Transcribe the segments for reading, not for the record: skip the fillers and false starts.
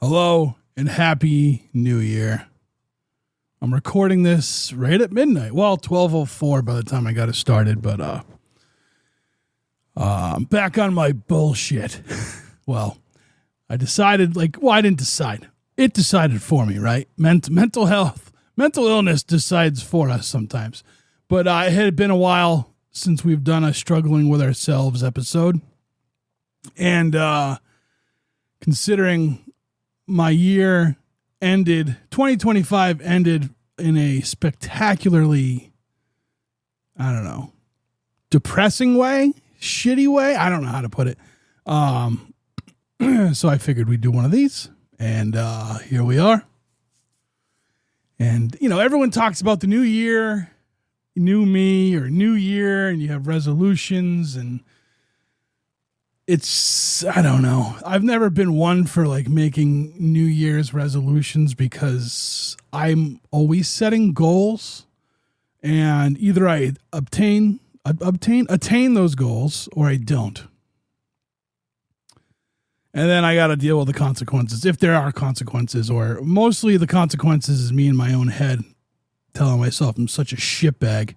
Hello and happy new year. I'm recording this right at midnight. Well, 12:04 by the time I got it started, but I'm back on my bullshit. Well, I decided, I didn't decide. It decided for me, right? Mental health, mental illness decides for us sometimes. But it had been a while since we've done a Struggling With Ourselves episode. And considering my year ended, 2025 ended in a spectacularly, depressing way, shitty way. I don't know how to put it. So I figured we'd do one of these, and here we are. And, everyone talks about the new year, new me, or new year, and you have resolutions, and I don't know. I've never been one for making New Year's resolutions because I'm always setting goals, and either I attain those goals or I don't. And then I got to deal with the consequences, if there are consequences, or mostly the consequences is me in my own head telling myself I'm such a shitbag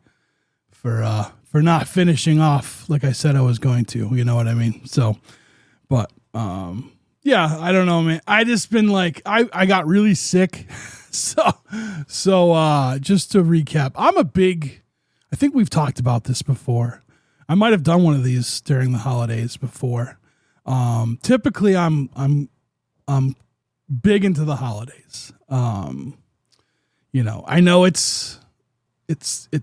for not finishing off like I said I was going to, you know what I mean? So, but, yeah, I don't know, man. I just been I got really sick. So just to recap, I think we've talked about this before. I might've done one of these during the holidays before. Typically I'm big into the holidays. I know it's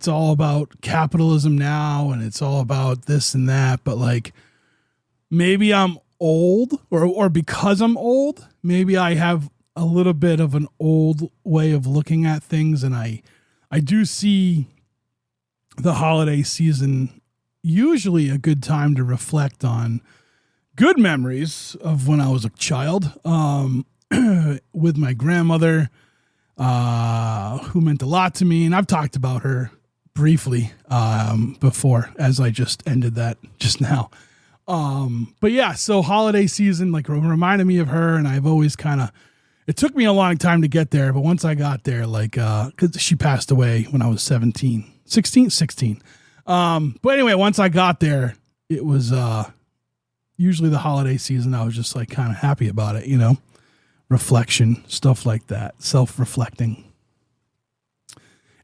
all about capitalism now, and it's all about this and that, but maybe I'm old, or because I'm old, maybe I have a little bit of an old way of looking at things. And I do see the holiday season usually a good time to reflect on good memories of when I was a child, with my grandmother, who meant a lot to me. And I've talked about her briefly before, as I just ended that just now. But yeah, so holiday season reminded me of her, and I've always it took me a long time to get there, but once I got there, because she passed away when I was 16. But anyway, once I got there, it was usually the holiday season. I was just kind of happy about it, reflection, stuff like that, self-reflecting.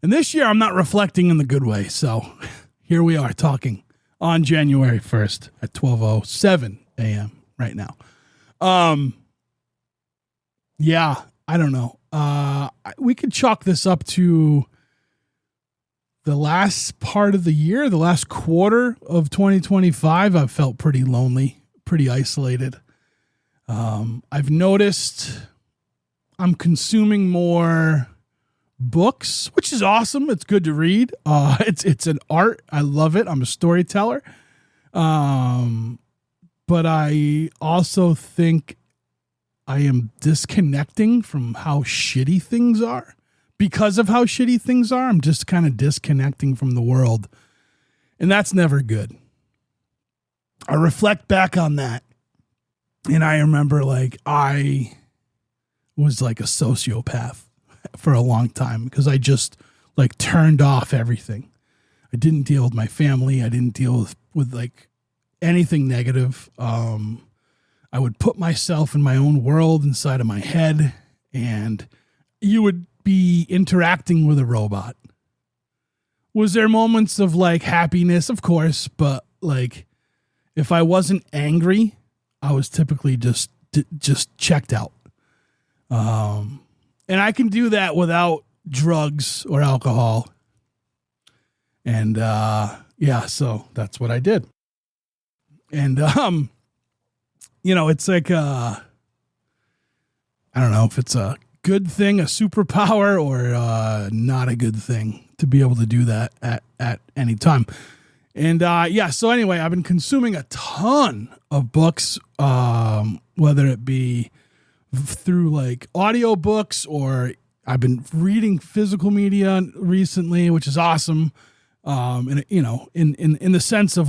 And this year I'm not reflecting in the good way. So here we are talking on January 1st at 12:07 a.m. right now. Yeah, I don't know. We could chalk this up to the last part of the year, the last quarter of 2025. I've felt pretty lonely, pretty isolated. I've noticed I'm consuming more books, which is awesome. It's good to read. It's an art. I love it. I'm a storyteller. But I also think I am disconnecting from how shitty things are. Because of how shitty things are, I'm just kind of disconnecting from the world. And that's never good. I reflect back on that. And I remember I was a sociopath for a long time because I just turned off everything. I didn't deal with my family. I didn't deal with anything negative. I would put myself in my own world inside of my head, and you would be interacting with a robot. Was there moments of happiness? Of course, but if I wasn't angry, I was typically just checked out. And I can do that without drugs or alcohol. And, so that's what I did. And, it's I don't know if it's a good thing, a superpower, or not a good thing to be able to do that at any time. And so anyway, I've been consuming a ton of books, whether it be through audiobooks, or I've been reading physical media recently, which is awesome. And in the sense of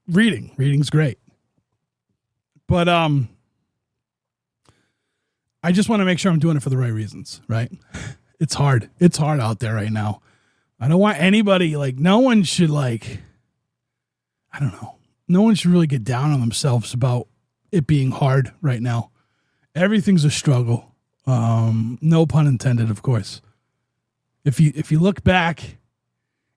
reading's great. But I just want to make sure I'm doing it for the right reasons, right? It's hard. It's hard out there right now. I don't want anybody, like, no one should, like, I don't know. No one should really get down on themselves about it being hard right now. Everything's a struggle. No pun intended, of course. If you look back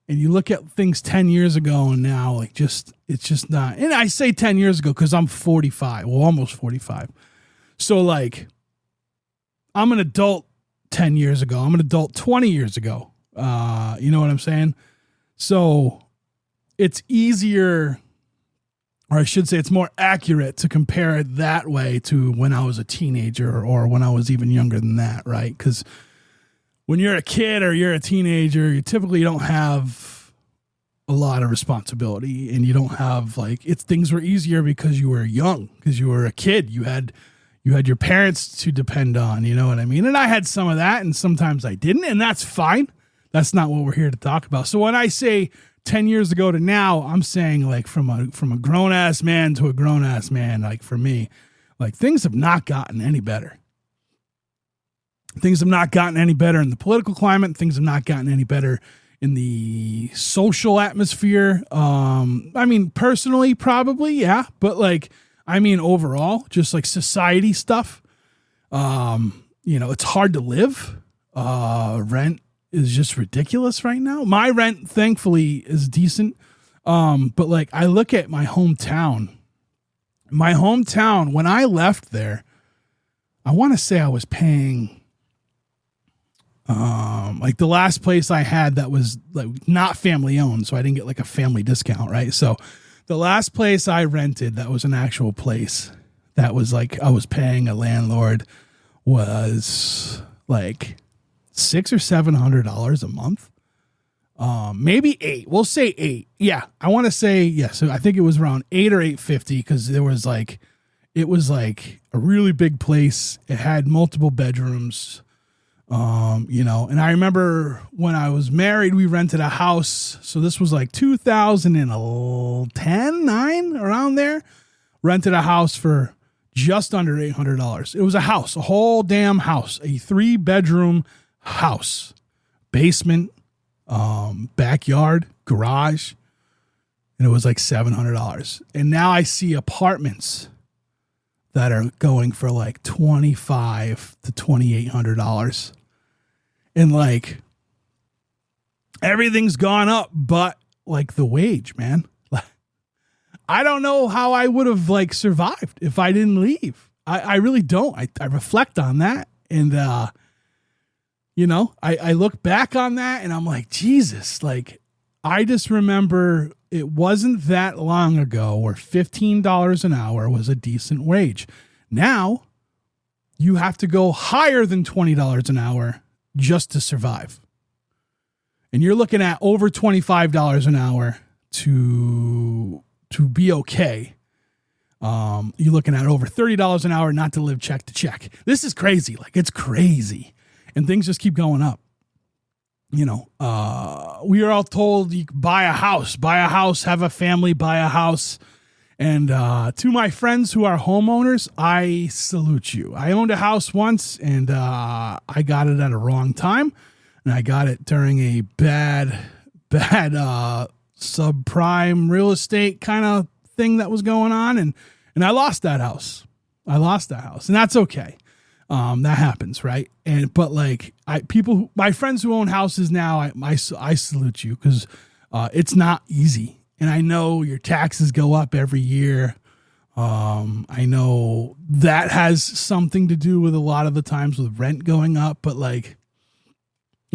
and you look at things 10 years ago and now, like, it's just not. And I say 10 years ago because I'm 45, well, almost 45. So, like, I'm an adult 10 years ago. I'm an adult 20 years ago. You know what I'm saying? So it's easier, or I should say it's more accurate to compare it that way to when I was a teenager or when I was even younger than that, right? Because when you're a kid or you're a teenager, you typically don't have a lot of responsibility, and you don't have, like, things were easier because you were young, because you were a kid. You had your parents to depend on, you know what I mean? And I had some of that, and sometimes I didn't, and that's fine. That's not what we're here to talk about. So when I say 10 years ago to now, I'm saying, like, from a grown-ass man to a grown-ass man, like, for me, like, things have not gotten any better. Things have not gotten any better in the political climate. Things have not gotten any better in the social atmosphere. I mean, personally, probably, yeah. But, like, I mean, overall, just like society stuff, it's hard to live. Rent is just ridiculous right now. My rent, thankfully, is decent. But, like, I look at my hometown, when I left there, I want to say I was paying, like, the last place I had that was, like, not family owned, so I didn't get, like, a family discount, right? So the last place I rented that was an actual place that was, like, I was paying a landlord was like $600 or $700 a month. Maybe $8. We'll say $8. Yeah. I want to say, yeah. So I think it was around $8 or $8.50, because it was like a really big place. It had multiple bedrooms. And I remember when I was married, we rented a house. So this was like 2010, 9, around there. Rented a house for just under $800. It was a house, a whole damn house, a 3-bedroom house, basement, backyard, garage. And it was like $700. And now I see apartments that are going for like $2,500 to $2,800. And, like, everything's gone up, but, like, the wage, man. I don't know how I would have, like, survived if I didn't leave. I really don't. I reflect on that. And, I look back on that and I'm like, Jesus, like, I just remember it wasn't that long ago where $15 an hour was a decent wage. Now you have to go higher than $20 an hour just to survive. And you're looking at over $25 an hour to be okay. You're looking at over $30 an hour not to live check to check. This is crazy. Like, it's crazy. And things just keep going up. We are all told you buy a house, have a family, buy a house. And to my friends who are homeowners, I salute you. I owned a house once, and I got it at a wrong time. And I got it during a bad subprime real estate kind of thing that was going on. And I lost that house. And that's okay. That happens, right? But like, my friends who own houses now, I salute you, because it's not easy. And I know your taxes go up every year. I know that has something to do with a lot of the times with rent going up, but like,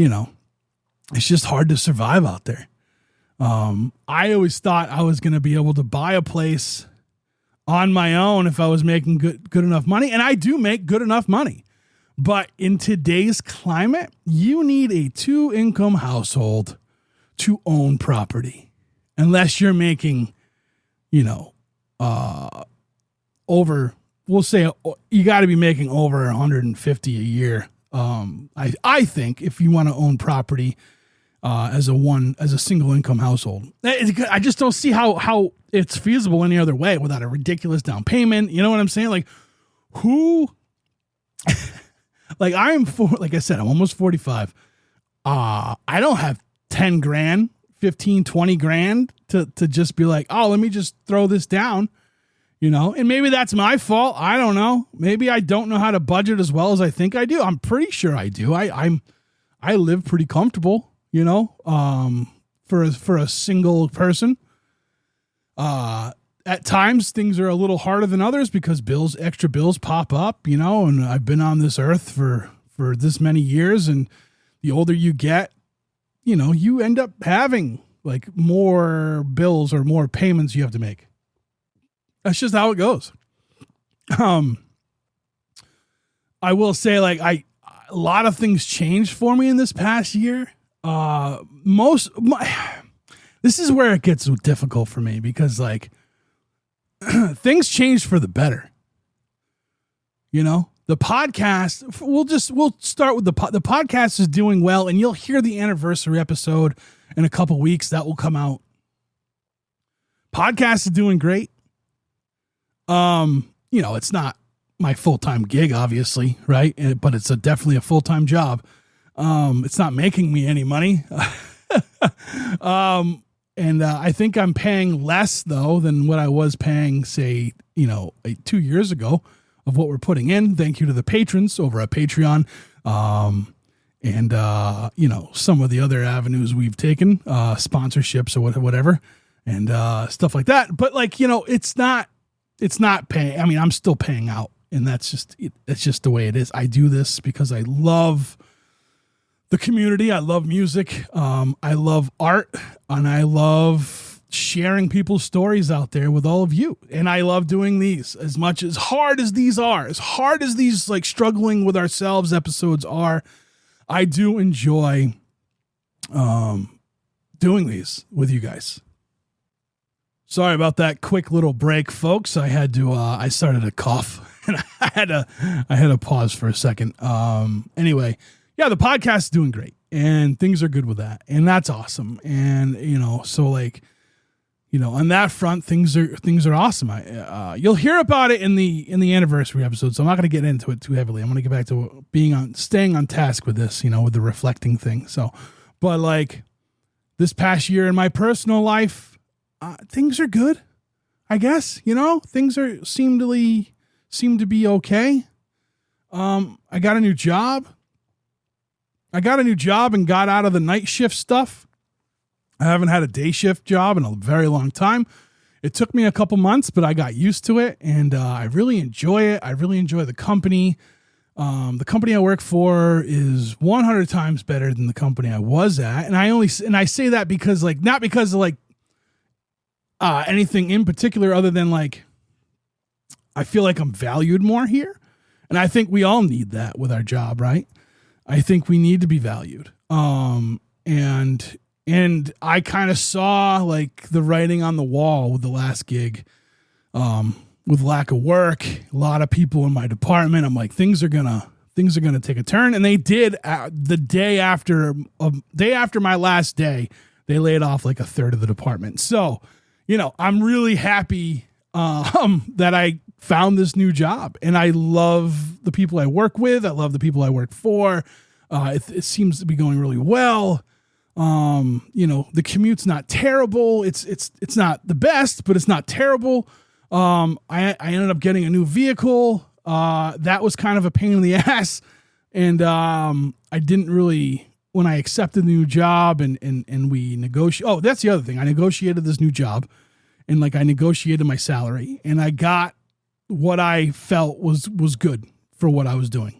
it's just hard to survive out there. I always thought I was going to be able to buy a place on my own if I was making good enough money. And I do make good enough money. But in today's climate, you need a 2-income household to own property. Unless you're making, over, we'll say you got to be making over 150 a year. I think if you want to own property as a single income household, I just don't see how it's feasible any other way without a ridiculous down payment. You know what I'm saying? Like, who like like I said, I'm almost 45. I don't have 10 grand, 15, 20 grand to just be like, oh, let me just throw this down, and maybe that's my fault. I don't know. Maybe I don't know how to budget as well as I think I do. I'm pretty sure I do. I live pretty comfortable, for a single person. At times things are a little harder than others because extra bills pop up, and I've been on this earth for this many years, and the older you get, you end up having like more bills or more payments you have to make. That's just how it goes. I will say, like, a lot of things changed for me in this past year. This is where it gets difficult for me because, like, things changed for the better. The podcast, we'll start with the podcast is doing well, and you'll hear the anniversary episode in a couple weeks that will come out. Podcast is doing great. It's not my full-time gig, obviously, right? But it's definitely a full-time job. It's not making me any money. And I think I'm paying less, though, than what I was paying, say, 2 years ago of what we're putting in. Thank you to the patrons over at Patreon. And some of the other avenues we've taken, sponsorships or whatever, and stuff like that. But, like, it's not paying. I mean, I'm still paying out, and that's just the way it is. I do this because I love the community. I love music. I love art, and I love sharing people's stories out there with all of you. And I love doing these as hard as these are, as hard as these, like, struggling with ourselves episodes are. I do enjoy doing these with you guys. Sorry about that quick little break, folks. I had to, I started to cough and I had to pause for a second. Anyway, yeah, the podcast is doing great and things are good with that. And that's awesome. And, so, like, on that front, things are awesome. You'll hear about it in the anniversary episode. So I'm not going to get into it too heavily. I'm going to get back to staying on task with this, with the reflecting thing. So, but, like, this past year in my personal life, things are good, I guess. Things seem to be okay. I got a new job. And got out of the night shift stuff. I haven't had a day shift job in a very long time. It took me a couple months, but I got used to it, and I really enjoy it. I really enjoy the company. The company I work for is 100 times better than the company I was at, and I say that because, like, not because of, like, anything in particular other than, like, I feel like I'm valued more here. And I think we all need that with our job, right? I think we need to be valued. And I kind of saw, like, the writing on the wall with the last gig, with lack of work, a lot of people in my department. I'm like, things are gonna take a turn. And they did. The day after my last day, they laid off like a third of the department. So, I'm really happy that I found this new job, and I love the people I work with. I love the people I work for. It seems to be going really well. The commute's not terrible. It's not the best, but it's not terrible. I ended up getting a new vehicle. That was kind of a pain in the ass, and I didn't really. When I accepted the new job and we negotiate. Oh, that's the other thing. I negotiated this new job, and, like, I negotiated my salary, and I got what I felt was good for what I was doing.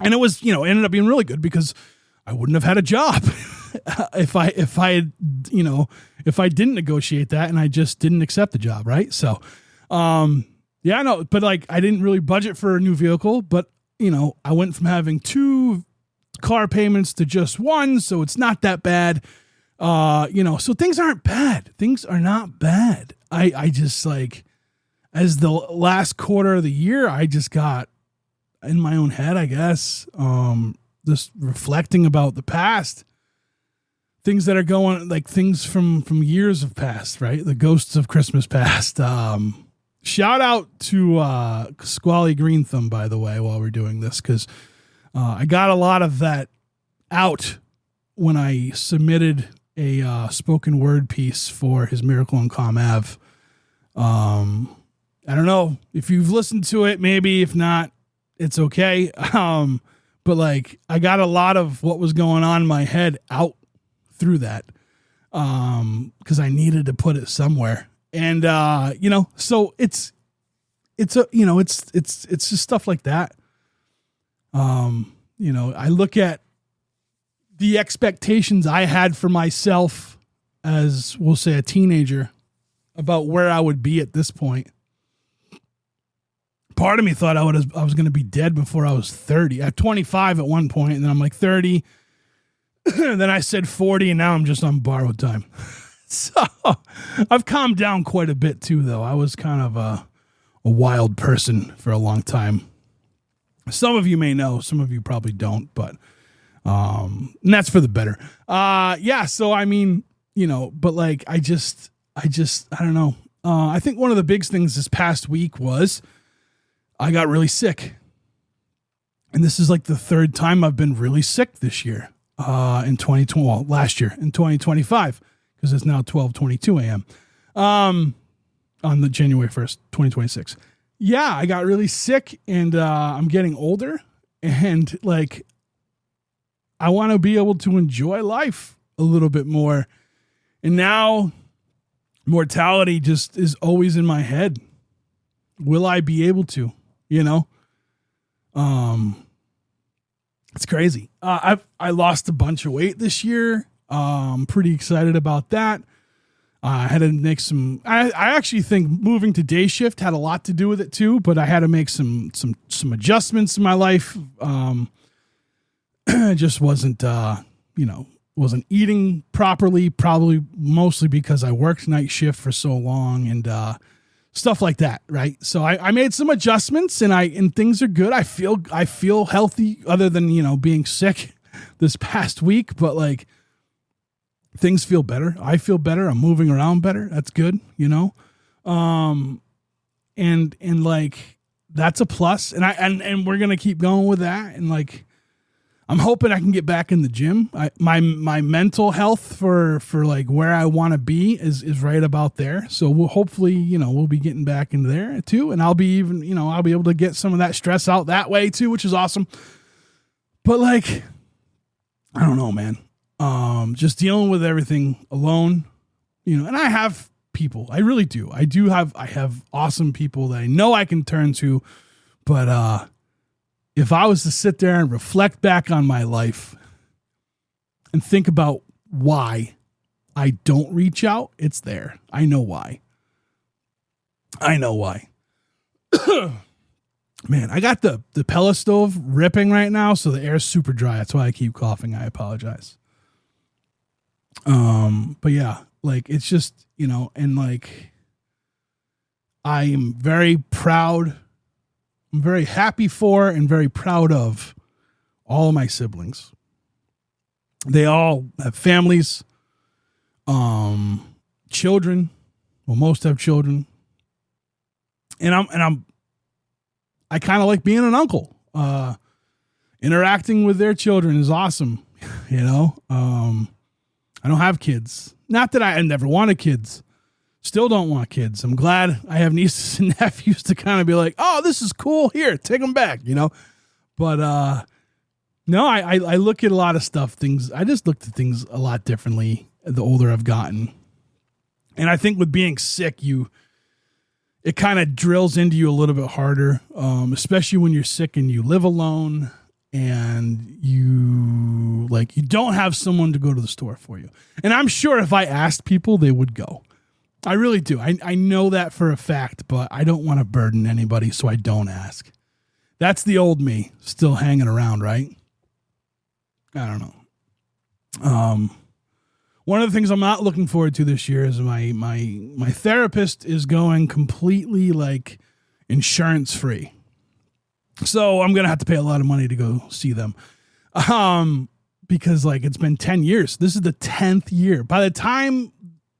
And it was, it ended up being really good because I wouldn't have had a job if I didn't negotiate that and I just didn't accept the job. Right. So, yeah, no, but, like, I didn't really budget for a new vehicle, but, I went from having 2 car payments to just 1. So it's not that bad. So things aren't bad. Things are not bad. I just, like, as the last quarter of the year, I just got in my own head, I guess, just reflecting about the past, things that are going, like, things from years of past, right? The ghosts of Christmas past, shout out to Squally Green Thumb, by the way, while we're doing this, because I got a lot of that out when I submitted a spoken word piece for his Miracle on Calm Ave. I don't know if you've listened to it, maybe. If not, it's okay. But like, I got a lot of what was going on in my head out through that, because I needed to put it somewhere. And, so it's just stuff like that. I look at the expectations I had for myself as, we'll say, a teenager about where I would be at this point. Part of me thought I was going to be dead before I was 30. At 25 at one point, and then I'm like 30. Then I said 40, and now I'm just on borrowed time. So I've calmed down quite a bit too, though. I was kind of a wild person for a long time. Some of you may know, some of you probably don't, but and that's for the better. So I mean, but like I don't know. I think one of the big things this past week was I got really sick. And this is like the third time I've been really sick this year. In 2020, well, last year in 2025, because it's now 12:22 a.m. On the January 1st, 2026. Yeah, I got really sick, and I'm getting older, and like I want to be able to enjoy life a little bit more. And now mortality just is always in my head. Will I be able to, it's crazy. I lost a bunch of weight this year. I'm pretty excited about that. I had to make I actually think moving to day shift had a lot to do with it too, but I had to make some adjustments in my life. I just wasn't eating properly, probably mostly because I worked night shift for so long and stuff like that, right? So I made some adjustments and things are good. I feel healthy other than, being sick this past week, but like things feel better. I feel better. I'm moving around better. That's good, and like that's a plus. And we're going to keep going with that. And like, I'm hoping I can get back in the gym. My mental health for like where I want to be is right about there. So we'll hopefully, we'll be getting back into there too. And I'll be even, I'll be able to get some of that stress out that way too, which is awesome. But like, I don't know, man. Just dealing with everything alone, and I have people. I really do. I have awesome people that I know I can turn to, but, if I was to sit there and reflect back on my life and think about why I don't reach out, it's there. I know why. Man, I got the Pella stove ripping right now, so the air's super dry. That's why I keep coughing. I apologize. But yeah, like it's just, and like I am very proud. I'm very happy for and very proud of all of my siblings. They all have families, children. Well, most have children. And I kind of like being an uncle. Interacting with their children is awesome. I don't have kids. Not that I never wanted kids. Still don't want kids. I'm glad I have nieces and nephews to kind of be like, oh, this is cool. Here, take them back, But no, I look at a lot of stuff. I just looked at things a lot differently the older I've gotten. And I think with being sick, it kind of drills into you a little bit harder, especially when you're sick and you live alone and you don't have someone to go to the store for you. And I'm sure if I asked people, they would go. I really do. I know that for a fact, but I don't want to burden anybody, so I don't ask. That's the old me still hanging around, right? I don't know. One of the things I'm not looking forward to this year is my therapist is going completely like insurance free. So I'm going to have to pay a lot of money to go see them. Because like it's been 10 years. This is the 10th year. By the time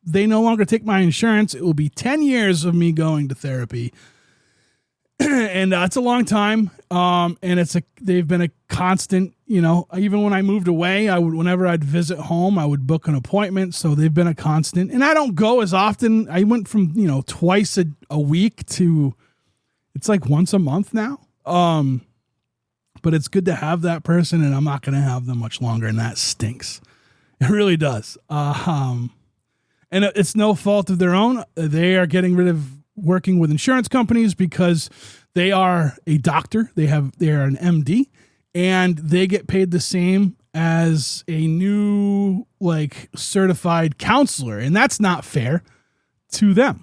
they no longer take my insurance, it will be 10 years of me going to therapy. And it's a long time. And they've been a constant, even when I moved away, whenever I'd visit home, I would book an appointment. So they've been a constant, and I don't go as often. I went from, twice a week to it's like once a month now. But it's good to have that person, and I'm not going to have them much longer. And that stinks. It really does. And it's no fault of their own. They are getting rid of working with insurance companies because they are a doctor. They are an MD, and they get paid the same as a new certified counselor, and that's not fair to them.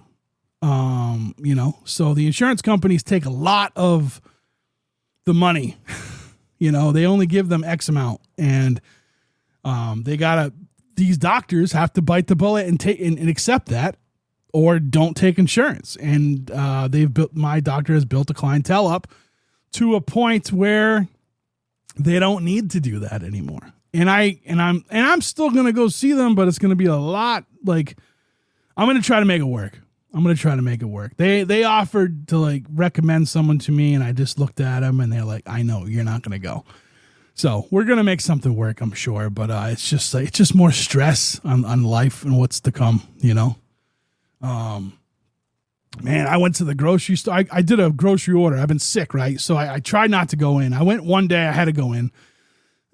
So the insurance companies take a lot of the money. They only give them X amount, and these doctors have to bite the bullet and take and accept that, or don't take insurance. And my doctor has built a clientele up to a point where they don't need to do that anymore. And I'm still going to go see them, but it's going to be a lot. I'm going to try to make it work. They offered to recommend someone to me, and I just looked at them and they're like, I know you're not going to go. So we're going to make something work, I'm sure. But it's just more stress on life and what's to come, Man, I went to the grocery store. I did a grocery order. I've been sick, right? So I tried not to go in. I went one day. I had to go in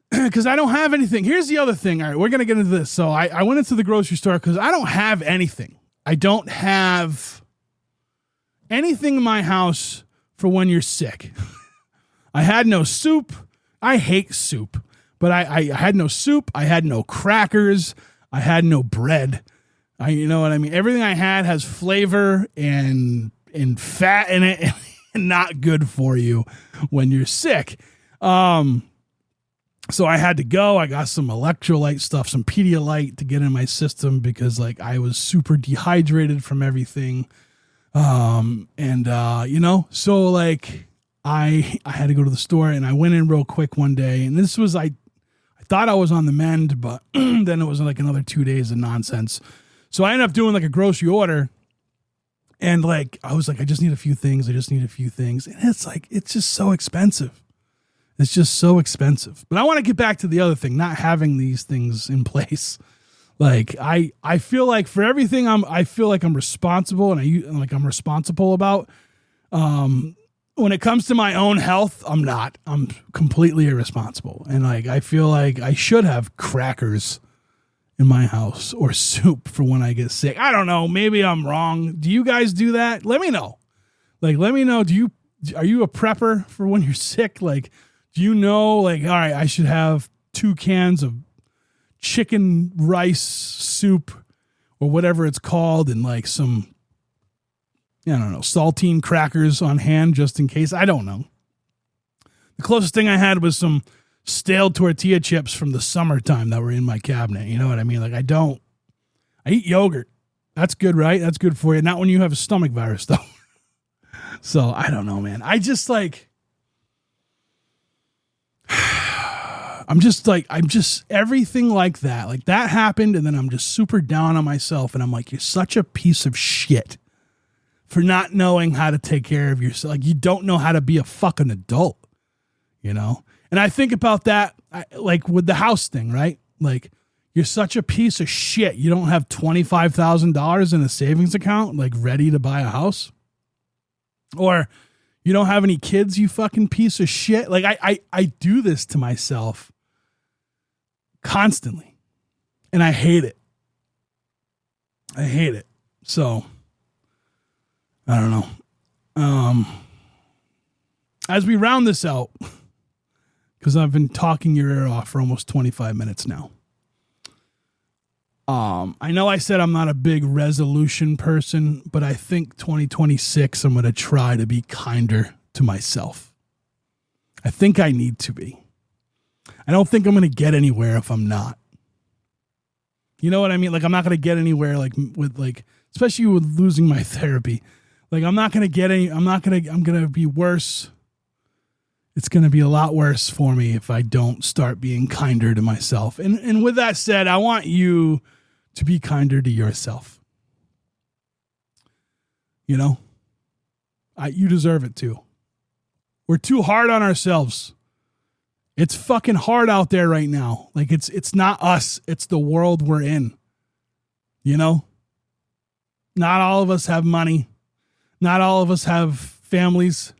because I don't have anything. Here's the other thing. All right, we're going to get into this. So I went into the grocery store because I don't have anything. I don't have anything in my house for when you're sick. I had no soup. I hate soup. But I had no soup. I had no crackers. I had no bread. You know what I mean? Everything I had has flavor and fat in it and not good for you when you're sick. So I had to go. I got some electrolyte stuff, some Pedialyte to get in my system because I was super dehydrated from everything. So I had to go to the store, and I went in real quick one day, and this was, I thought I was on the mend, but then it was another 2 days of nonsense. So I ended up doing a grocery order, and I was I just need a few things. And it's just so expensive. It's just so expensive. But I want to get back to the other thing, not having these things in place. I feel like for everything I feel like I'm responsible, and I'm responsible about. When it comes to my own health, I'm not. I'm completely irresponsible. And I feel like I should have crackers in my house or soup for when I get sick. I don't know. Maybe I'm wrong. Do you guys do that? Let me know. Let me know. Are you a prepper for when you're sick? Do you know, all right, I should have 2 cans of chicken rice soup or whatever it's called, and some, I don't know, saltine crackers on hand just in case. I don't know. The closest thing I had was some stale tortilla chips from the summertime that were in my cabinet. You know what I mean? I eat yogurt. That's good, right? That's good for you. Not when you have a stomach virus, though. So I don't know, man. I just I'm just everything like that. That happened, and then I'm just super down on myself, and I'm you're such a piece of shit for not knowing how to take care of yourself. You don't know how to be a fucking adult, And I think about that, with the house thing, right? You're such a piece of shit. You don't have $25,000 in a savings account, ready to buy a house, or you don't have any kids. You fucking piece of shit. I do this to myself constantly, and I hate it. So I don't know. As we round this out, because I've been talking your ear off for almost 25 minutes now. I know I said I'm not a big resolution person, but I think 2026, I'm going to try to be kinder to myself. I think I need to be. I don't think I'm going to get anywhere if I'm not. You know what I mean? I'm not going to get anywhere especially with losing my therapy. I'm not going to get any, I'm going to be worse. It's going to be a lot worse for me if I don't start being kinder to myself. And with that said, I want you to be kinder to yourself. You know, you deserve it too. We're too hard on ourselves. It's fucking hard out there right now. Like it's not us. It's the world we're in. You know, not all of us have money. Not all of us have families.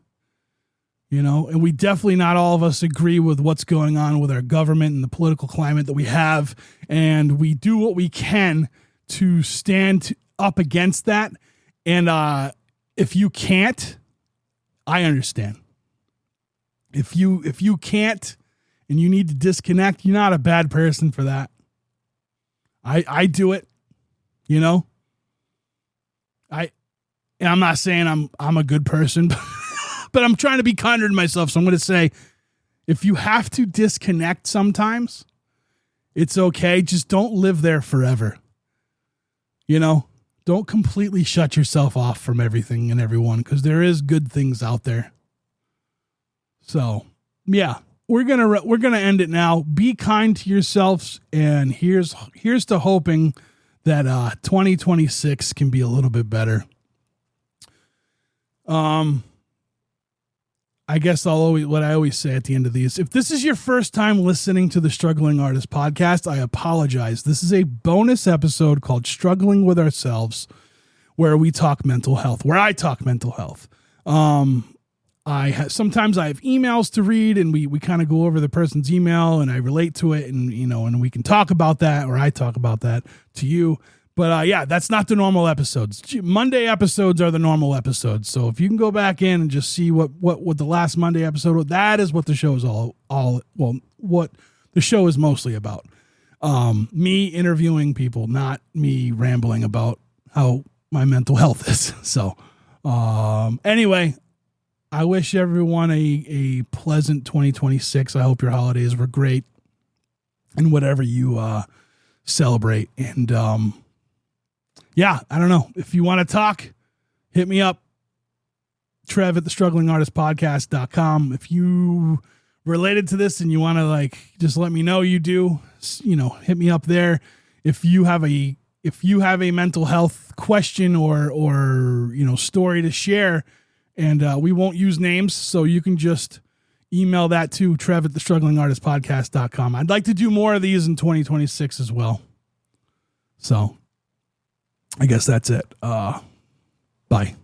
You know, and we definitely not all of us agree with what's going on with our government and the political climate that we have. And we do what we can to stand up against that. And if you can't, I understand. If you can't and you need to disconnect, you're not a bad person for that. I do it, you know. I'm not saying I'm a good person, but I'm trying to be kinder to myself. So I'm going to say, if you have to disconnect sometimes, it's okay. Just don't live there forever. You know, don't completely shut yourself off from everything and everyone, because there is good things out there. So, yeah, we're gonna end it now. Be kind to yourselves, and here's to hoping that 2026 can be a little bit better. I guess what I always say at the end of these, if this is your first time listening to the Struggling Artist podcast, I apologize. This is a bonus episode called Struggling with Ourselves, where we talk mental health, where I talk mental health. Sometimes I have emails to read, and we kind of go over the person's email and I relate to it, and, you know, and we can talk about that, or I talk about that to you. But yeah, that's not the normal episodes. Monday episodes are the normal episodes. So if you can go back in and just see what the last Monday episode was, that is what the show is what the show is mostly about. Me interviewing people, not me rambling about how my mental health is. So anyway, I wish everyone a pleasant 2026. I hope your holidays were great and whatever you celebrate. And yeah, I don't know. If you want to talk, hit me up. Trev at the strugglingartistpodcast.com. If you related to this and you want to just let me know you do, hit me up there. If you have a mental health question or story to share, and we won't use names, so you can just email that to Trev at the strugglingartistpodcast.com. I'd like to do more of these in 2026 as well. So I guess that's it. Bye.